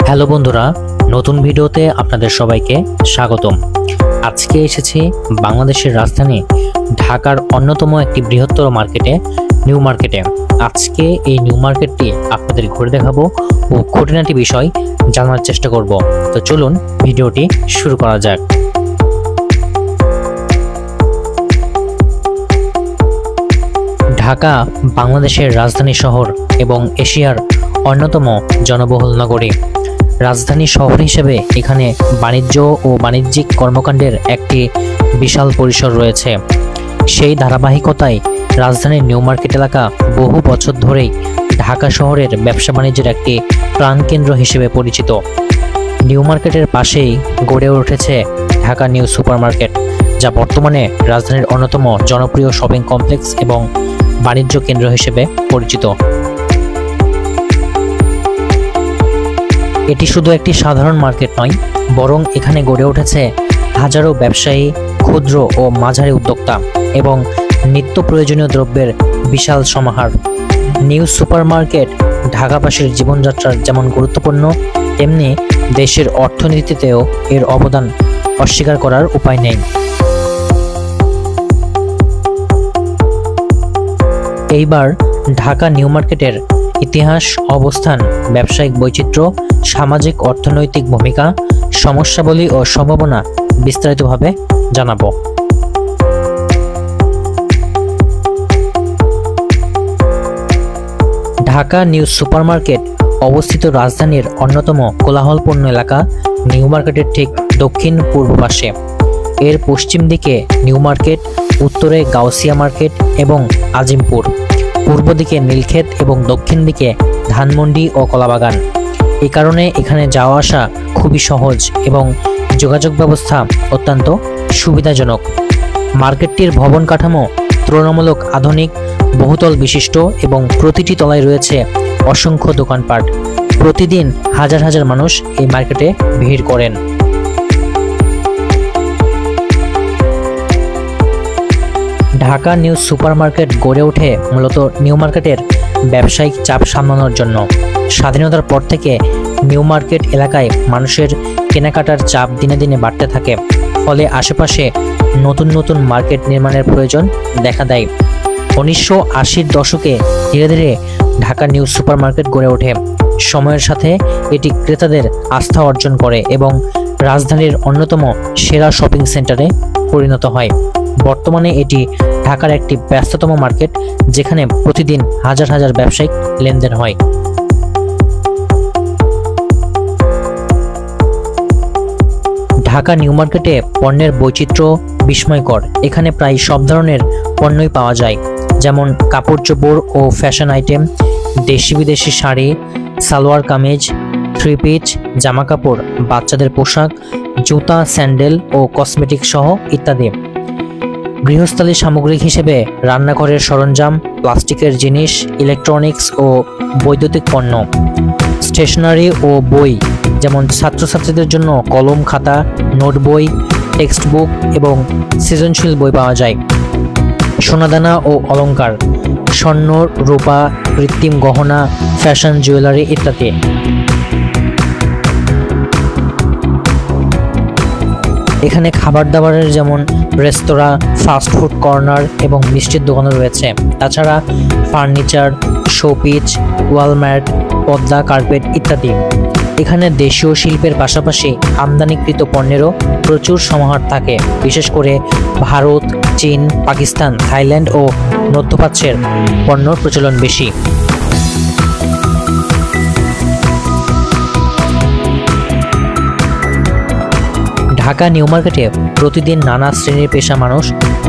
Hello বন্ধুরা, নতুন ভিডিওতে আপনাদের সবাইকে স্বাগতম। আজকে এসেছি বাংলাদেশের রাজধানী ঢাকার অন্যতম একটি বৃহত্তর মার্কেটে, নিউ মার্কেটে। আজকে এই নিউ মার্কেটটি আপনাদের ঘুরে দেখাবো ও খুঁটিনাটি বিষয় জানার চেষ্টা করব। তো চলুন ভিডিওটি শুরু করা যাক। ঢাকা বাংলাদেশের রাজধানী শহর এবং এশিয়ার অন্যতম জনবহুল নগরী। রাজধানী শহর হিসেবে এখানে বাণিজ্য ও বাণিজ্যিক কর্মকাণ্ডের একটি বিশাল পরিসর রয়েছে। সেই ধারাবাহিকতায় রাজধানীর নিউ মার্কেট এলাকা বহু বছর ধরেই ঢাকা শহরের ব্যবসা বাণিজ্যের একটি প্রাণকেন্দ্র হিসেবে পরিচিত। নিউ মার্কেটের পাশেই গড়ে উঠেছে ঢাকা নিউ সুপার মার্কেট, যা বর্তমানে রাজধানীর অন্যতম জনপ্রিয় শপিং কমপ্লেক্স এবং বাণিজ্য কেন্দ্র হিসেবে পরিচিত। এটি শুধু একটি সাধারণ মার্কেট নয়, বরং এখানে গড়ে উঠেছে হাজারো ব্যবসায়ী, ক্ষুদ্র ও মাঝারি উদ্যোক্তা এবং নিত্য প্রয়োজনীয় দ্রব্যের বিশাল সমাহার। নিউ সুপার মার্কেট ঢাকাবাসীর জীবনযাত্রার যেমন গুরুত্বপূর্ণ, তেমনি দেশের অর্থনীতিতেও এর অবদান অস্বীকার করার উপায় নেই। এইবার ঢাকা নিউ মার্কেটের ইতিহাস, অবস্থান, ব্যবসায়িক বৈচিত্র্য, সামাজিক অর্থনৈতিক ভূমিকা, সমস্যাবলী ও সম্ভাবনা বিস্তারিতভাবে জানাবো। ঢাকা নিউ সুপার মার্কেট অবস্থিত রাজধানীর অন্যতম কোলাহলপূর্ণ এলাকা নিউ মার্কেটের ঠিক দক্ষিণ পূর্ব পাশে। এর পশ্চিম দিকে নিউ মার্কেট, উত্তরে গাউসিয়া মার্কেট এবং আজিমপুর, পূর্ব দিকে নীলক্ষেত এবং দক্ষিণ দিকে ধানমন্ডি ও কলাবাগান। এই কারণে এখানে যাওয়া আসা খুবই সহজ এবং যোগাযোগ ব্যবস্থা অত্যন্ত সুবিধাজনক। মার্কেটটির ভবন কাঠামো তুলনামূলক আধুনিক, বহুতল বিশিষ্ট এবং প্রতিটি তলায় রয়েছে অসংখ্য দোকানপাট। প্রতিদিন হাজার হাজার মানুষ এই মার্কেটে ভিড় করেন। ঢাকা নিউ সুপার মার্কেট গড়ে ওঠে মূলত নিউ মার্কেটের ব্যবসায়িক চাপ সামলানোর জন্য। স্বাধীনতার পর থেকে নিউ মার্কেট এলাকায় মানুষের কেনাকাটার চাপ দিনে দিনে বাড়তে থাকে, ফলে আশেপাশে নতুন নতুন মার্কেট নির্মাণের প্রয়োজন দেখা দেয়। 1980-র দশকে ধীরে ধীরে ঢাকা নিউ সুপার মার্কেট গড়ে ওঠে। সময়ের সাথে এটি ক্রেতাদের আস্থা অর্জন করে এবং রাজধানীর অন্যতম সেরা শপিং সেন্টারে পরিণত হয়। বর্তমানে এটি ঢাকার একটি ব্যস্ততম মার্কেট, যেখানে প্রতিদিন হাজার হাজার ব্যবসায়িক লেনদেন হয়। ঢাকা নিউ মার্কেটে পণ্যের বৈচিত্র্য বিস্ময়কর। এখানে প্রায় সব ধরনের পণ্যই পাওয়া যায়, যেমন কাপড় চোপড় ও ফ্যাশন আইটেম, দেশি বিদেশি শাড়ি, সালোয়ার কামিজ, থ্রি পিস, জামা কাপড়, বাচ্চাদের পোশাক, জুতা, স্যান্ডেল ও কসমেটিক সহ ইত্যাদি। গৃহস্থালী সামগ্রী হিসেবে রান্নাঘরের সরঞ্জাম, প্লাস্টিকের জিনিস, ইলেকট্রনিক্স ও বৈদ্যুতিক পণ্য, স্টেশনারি ও বই, যেমন ছাত্রছাত্রীদের জন্য কলম, খাতা, নোট বই, টেক্সট বুক এবং সৃজনশীল বই পাওয়া যায়। সোনাদানা ও অলংকার, স্বর্ণ, রূপা, কৃত্রিম গহনা, ফ্যাশন জুয়েলারি ইত্যাদি। এখানে খাবার দাবারের যেমন রেস্তোরাঁ, ফাস্ট ফুড কর্নার এবং মিষ্টির দোকানও রয়েছে। তাছাড়া ফার্নিচার, শোপিস, ওয়ালম্যাট, পর্দা, কার্পেট ইত্যাদি। এখানে দেশীয় শিল্পের পাশাপাশি আমদানিকৃত পণ্যেরও প্রচুর সমাহার থাকে। বিশেষ করে ভারত, চীন, পাকিস্তান, থাইল্যান্ড ও মধ্যপ্রাচ্যের পণ্যর প্রচলন বেশি। ঢাকা নিউ মার্কেটে প্রতিদিন নানা শ্রেণীর পেশা মানুষ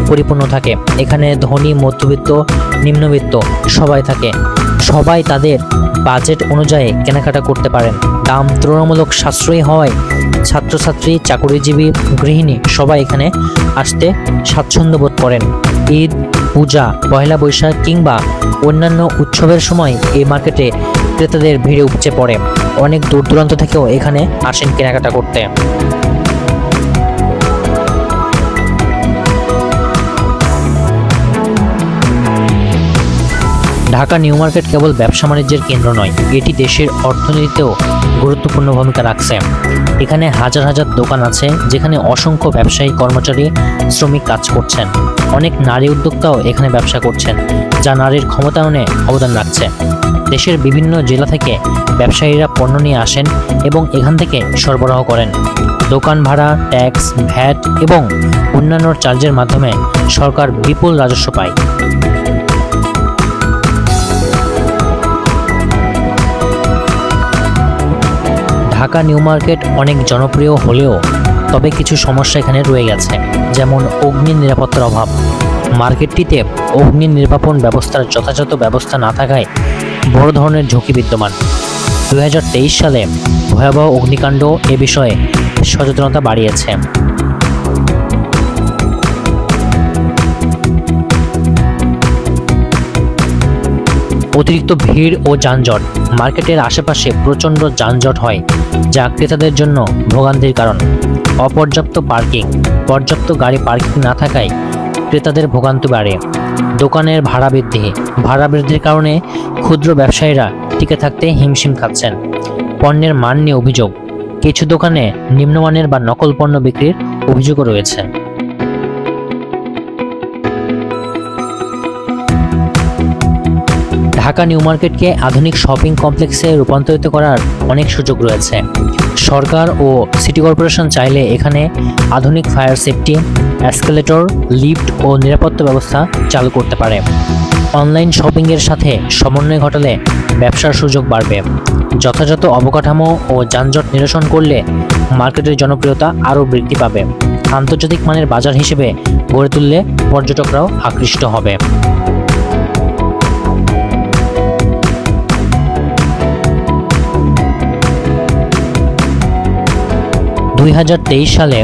পরিপূর্ণ থাকে। এখানে ধনী, মধ্যবিত্ত, নিম্নবিত্ত সবাই থাকে। সবাই তাদের বাজেট অনুযায়ী কেনাকাটা করতে পারেন। দাম তুলনামূলক সাশ্রয়ী হওয়ায় ছাত্রছাত্রী, চাকুরিজীবী, গৃহিণী সবাই এখানে আসতে স্বাচ্ছন্দ্য বোধ করেন। ঈদ, পূজা, পয়লা বৈশাখ কিংবা অন্যান্য উৎসবের সময় এই মার্কেটে ক্রেতাদের ভিড়ে উপচে পড়ে। অনেক দূর দূরান্ত থেকেও এখানে আসেন কেনাকাটা করতে। ঢাকা নিউ মার্কেট কেবল ব্যবসা বাণিজ্যের কেন্দ্র নয়, এটি দেশের অর্থনীতিতেও গুরুত্বপূর্ণ ভূমিকা রাখছে। এখানে হাজার হাজার দোকান আছে, যেখানে অসংখ্য ব্যবসায়ী, কর্মচারী, শ্রমিক কাজ করছেন। অনেক নারী উদ্যোক্তাও এখানে ব্যবসা করছেন, যা নারীর ক্ষমতায়নে অবদান রাখছে। দেশের বিভিন্ন জেলা থেকে ব্যবসায়ীরা পণ্য নিয়ে আসেন এবং এখান থেকে সরবরাহ করেন। দোকান ভাড়া, ট্যাক্স, ভ্যাট এবং অন্যান্য চার্জের মাধ্যমে সরকার বিপুল রাজস্ব পায়। ঢাকা নিউ মার্কেট অনেক জনপ্রিয় হলেও তবে কিছু সমস্যা এখানে রয়ে গেছে, যেমন অগ্নি নিরাপত্তার অভাব। মার্কেটটিতে অগ্নি নির্বাপন ব্যবস্থার যথাযথ ব্যবস্থা না থাকায় বড় ধরনের ঝুঁকি বিদ্যমান। 2023 সালে ভয়াবহ অগ্নিকাণ্ড এ বিষয়ে সচেতনতা বাড়িয়েছে। অতিরিক্ত ভিড় ও যানজট। মার্কেটের আশেপাশে প্রচণ্ড যানজট হয়, যা ক্রেতাদের জন্য ভোগান্তির কারণ। অপর্যাপ্ত পার্কিং। পর্যাপ্ত গাড়ি পার্কিং না থাকায় ক্রেতাদের ভোগান্তি বাড়ে। দোকানের ভাড়া বৃদ্ধি। ভাড়া বৃদ্ধির কারণে ক্ষুদ্র ব্যবসায়ীরা টিকে থাকতে হিমশিম খাচ্ছেন। পণ্যের মান নিয়ে অভিযোগ। কিছু দোকানে নিম্নমানের বা নকল পণ্য বিক্রির অভিযোগও রয়েছে। ঢাকা নিউ মার্কেটকে আধুনিক শপিং কমপ্লেক্সে রূপান্তরিত করার অনেক সুযোগ রয়েছে। সরকার ও সিটি কর্পোরেশন চাইলে এখানে আধুনিক ফায়ার সেফটি, এসকেলেটর, লিফট ও নিরাপত্তা ব্যবস্থা চালু করতে পারে। অনলাইন শপিংয়ের সাথে সমন্বয় ঘটালে ব্যবসার সুযোগ বাড়বে। যথাযথ অবকাঠামো ও যানজট নিরসন করলে মার্কেটের জনপ্রিয়তা আরও বৃদ্ধি পাবে। আন্তর্জাতিক মানের বাজার হিসেবে গড়ে তুললে পর্যটকরাও আকৃষ্ট হবে। 2023 সালে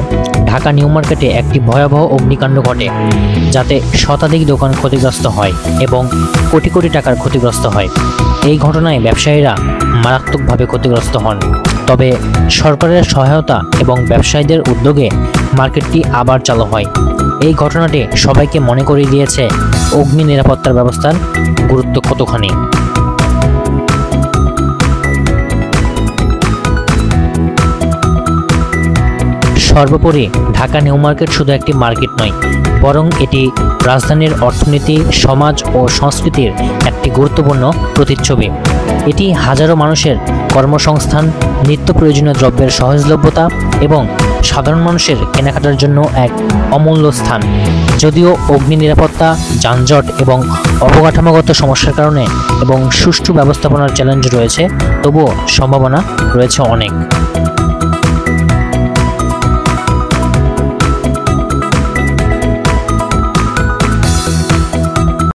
ঢাকা নিউ মার্কেটে একটি ভয়াবহ অগ্নিকাণ্ড ঘটে, যাতে শতাধিক দোকান ক্ষতিগ্রস্ত হয় এবং কোটি কোটি টাকার ক্ষতিগ্রস্ত হয়। এই ঘটনায় ব্যবসায়ীরা মারাত্মকভাবে ক্ষতিগ্রস্ত হন। তবে সরকারের সহায়তা এবং ব্যবসায়ীদের উদ্যোগে মার্কেটটি আবার চালু হয়। এই ঘটনাটি সবাইকে মনে করিয়ে দিয়েছে অগ্নি নিরাপত্তার ব্যবস্থার গুরুত্ব কতখানি। সর্বোপরি ঢাকা নিউ মার্কেট শুধু একটি মার্কেট নয়, বরং এটি রাজধানীর অর্থনীতি, সমাজ ও সংস্কৃতির একটি গুরুত্বপূর্ণ প্রতিচ্ছবি। এটি হাজারো মানুষের কর্মসংস্থান, নিত্য প্রয়োজনীয় দ্রব্যের সহজলভ্যতা এবং সাধারণ মানুষের কেনাকাটার জন্য এক অমূল্য স্থান। যদিও অগ্নি নিরাপত্তা, যানজট এবং অবকাঠামোগত সমস্যার কারণে এবং সুষ্ঠু ব্যবস্থাপনার চ্যালেঞ্জ রয়েছে, তবুও সম্ভাবনা রয়েছে অনেক।